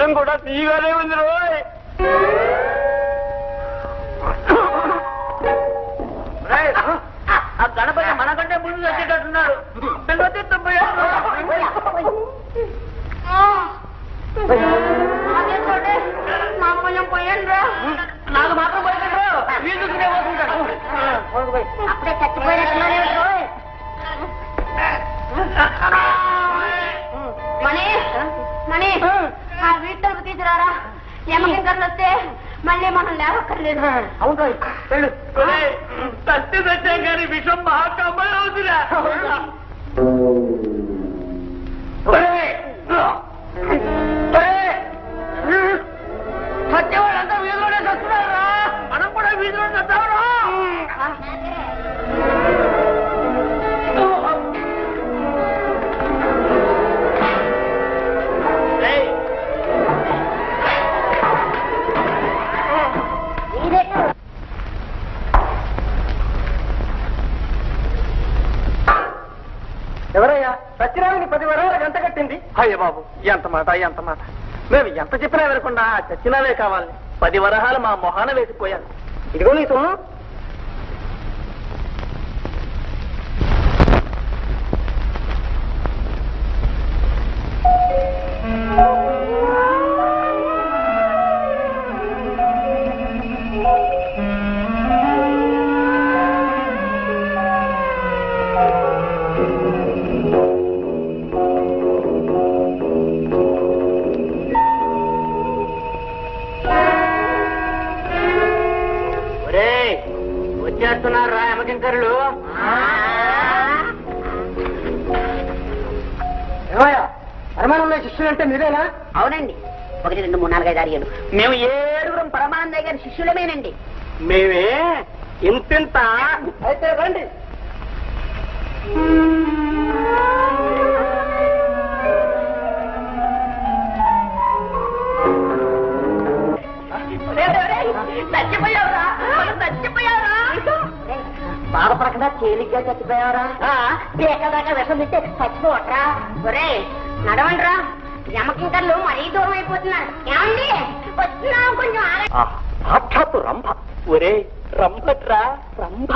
విషం కూడా తీయగానే ఉంది రోయ్. ఆ గణపతి మనకంటే ముందు వచ్చేటట్టున్నారు. నాకు మాత్రం పోయిండ్రు వీధుకునే పోతుంటాడు. అప్పుడే చచ్చిపోయినట్టున్నానే మణి మణి ఆ వీటికి తీసుకురారా. యమకింకర్లు వస్తే మళ్ళీ మనం లేవక్కర్లేదు. అవును వెళ్ళు. సత్య సత్యం కానీ విషం మహాకమ్మలు అవుతురా. సత్యవాళ్ళంతా వీధిలోనే చస్తున్నారా? మనం కూడా వీధిలో చస్తావరా? ఎవరయ్యా సత్యరామిని 10 వరాల గంట కట్టింది? అయ్య బాబు ఎంత మాట ఎంత మాట. మేము ఎంత చెప్పినా వినకుండా చచ్చినావే కావాలని 10 వరహాలు మా మొహాన వేసిపోయాను. ఇదిగో నీ సొమ్ము. వచ్చేస్తున్నారా యమకింకరులు? పరమానంద శిష్యులంటే మీరేనా? అవునండి. 1, 2, 3, 4, 5, 6, 7 మేము 7 పరమానందయ్య గారి శిష్యులమేనండి. మేమే ఇంతింత. అయితే రండి. చచ్చిపోయావరా? చచ్చిపోయావరా? బాధపడకుండా తేలిగ్గా చచ్చిపోయావరా? ఏకదాకా విషం తింటే చచ్చిపోవట్రా? ఒరే నడవండిరా, యమకింకర్లు మరీ దూరం అయిపోతున్నారు. ఏమండి వచ్చినా కొంచెం సాక్షాత్తు రంభ. ఒరే రంభట్రా రంభ.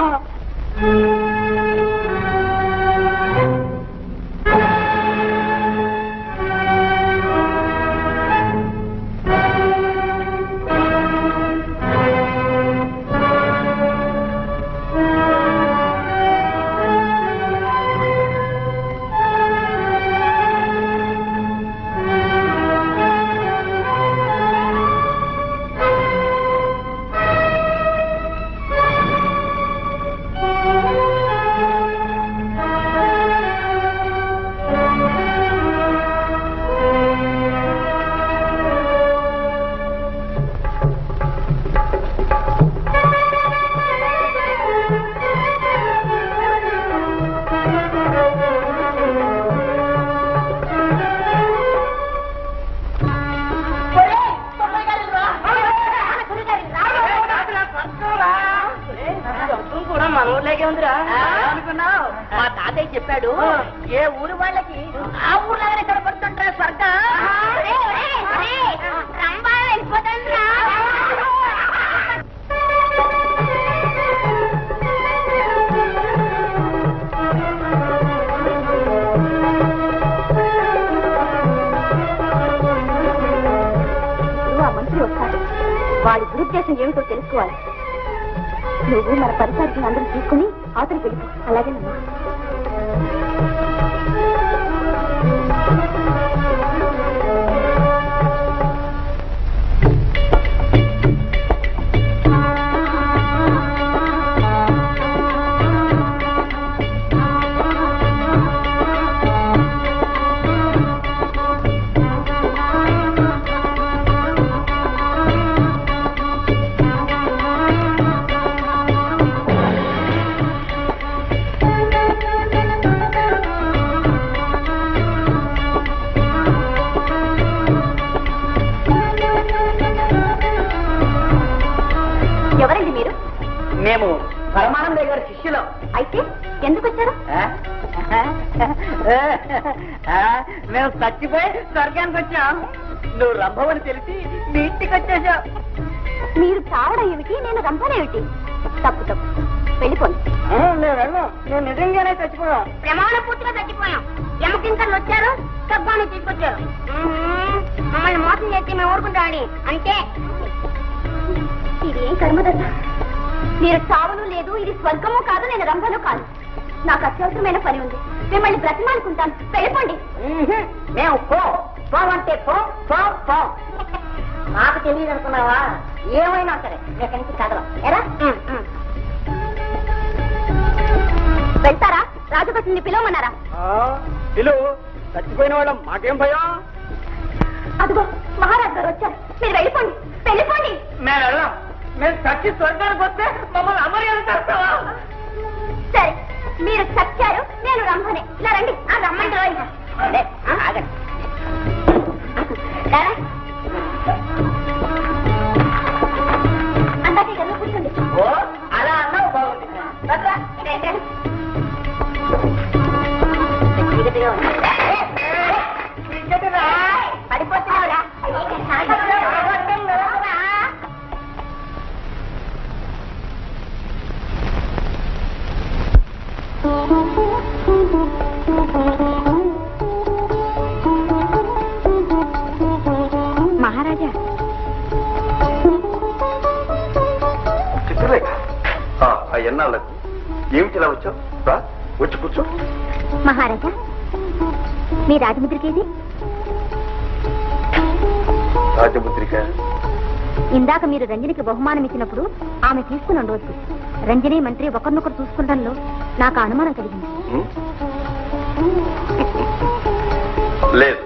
మా తాతయ్య చెప్పాడు, ఏ ఊరు వాళ్ళకి ఆ ఊర్లాగానే కనపడుతుంటారా స్వర్గం. ఆ మంత్రి వస్తాడు, వాడి దురుద్దేశం ఏమిటో తెలుసుకోవాలి. నువ్వు మన పరిసరాలను అందరూ తీసుకుని అవతలికి వెళ్ళిపో. అలాగేనమ్మా. ఎవరండి మీరు? మేము పరమానందయ్య గారి శిష్యులం. అయితే ఎందుకు వచ్చారు? మేము చచ్చిపోయి స్వర్గానికి వచ్చాం. నువ్వు రంభమని తెలిసి నీ ఇంటికి వచ్చేసా. మీరు చావడం ఏమిటి, నేను రంభనేమిటి? తప్పు తప్పు, వెళ్ళిపోండి. నేను నిజంగానే చచ్చిపోయాం. ప్రమాణ పూర్తిగా చచ్చిపోయాం. ఎమ్మకింతలు వచ్చారు, కబ్బాను తీసుకొచ్చారు. మమ్మల్ని మోసం చేసి మేము ఊరుకుంటామని అంటే ఇది ఏం కర్మదత్త? మీరు చావను లేదు, ఇది స్వర్గము కాదు, నేను రంభను కాదు. నాకు అత్యవసరమైన పని ఉంది, మిమ్మల్ని బ్రతిమాలుకుంటాను. వెళ్ళిపోండి. మేము పోవంటే పో. నాకు తెలియదు అనుకున్నావా? ఏమైనా సరే నేను నుంచి కదలం. ఎరా వెళ్తారా? రాజభటుని పిలవమన్నారా? పిలువు. చచ్చిపోయిన వాళ్ళం మాకేం భయం? అదిగో మహారాజు గారు వచ్చారు. మీరు వెళ్ళిపోండి, వెళ్ళిపోండి. మేము వెళ్ళాం. మేము చచ్చి స్వర్గానికి వస్తే మమ్మల్ని అమర్యాద చేస్తావా? సరే, మీరు చచ్చారు, నేను రంభనే. ఇలా రండి. రమ్మంటే ఆగండి. అందాకే కదా కూర్చోండి. ఓ అలా అన్నావు, బాగుంది. పడిపోతున్నావురా. మహారాజా, చిత్రలేఖ ఎన్నాళ్ళకు ఏమిటి ఇలా వచ్చావు? వచ్చి కూర్చో. మహారాజా, మీ రాజముద్రికేది? రాజముద్రిక ఇందాక మీరు రంజనికి బహుమానం ఇచ్చినప్పుడు ఆమె తీసుకుని ఉండవచ్చు. రంజని మంత్రి ఒకరినొకరు చూసుకుంటంలో నాకు అనుమానం కలిగింది. లేదు,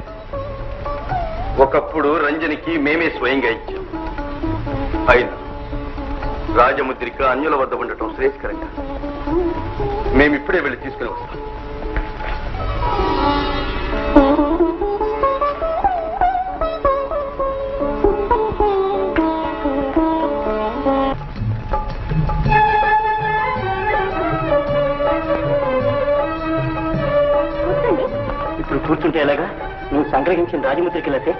ఒకప్పుడు రంజనికి మేమే స్వయంగా ఇచ్చాం. అయినా రాజముద్రిక అన్యుల వద్ద ఉండటం శ్రేయస్కరంగా. మేమిప్పుడే వెళ్ళి తీసుకుని వస్తాం. ఇప్పుడు కూర్చుంటే ఎలాగా? నువ్వు సంగ్రహించిన రాజముద్రికి లేతే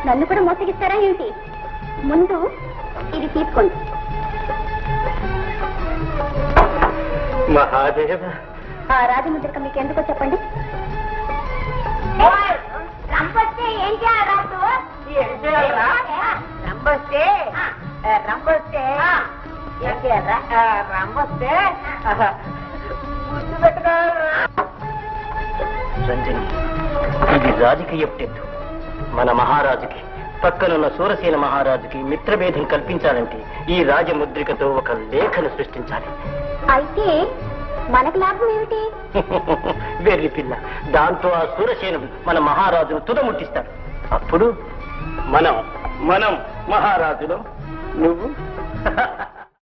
నన్ను కూడా మోసగిస్తారా ఏమిటి? ముందు ఇది తీసుకోండి. మహాదేవ. ఆ రాజముద్రిక మీకు ఎందుకో చెప్పండి. రంపొస్తే ఏం చేయాలి? రంపొస్తే ఏం చేయాలరా? రంపొస్తే రంజని, ఇది రాజకీయ టెట్టు. మన మహారాజుకి, పక్కనున్న సూరసేన మహారాజుకి మిత్రభేదం కల్పించాలంటే ఈ రాజముద్రికతో ఒక లేఖను సృష్టించాలి. అయితే మనకు లాభం ఏమిటి? వెర్రి పిల్ల. దాంతో ఆ సూరసేనుడు మన మహారాజును తుదముట్టిస్తాడు. అప్పుడు మనం మహారాజులు, నువ్వు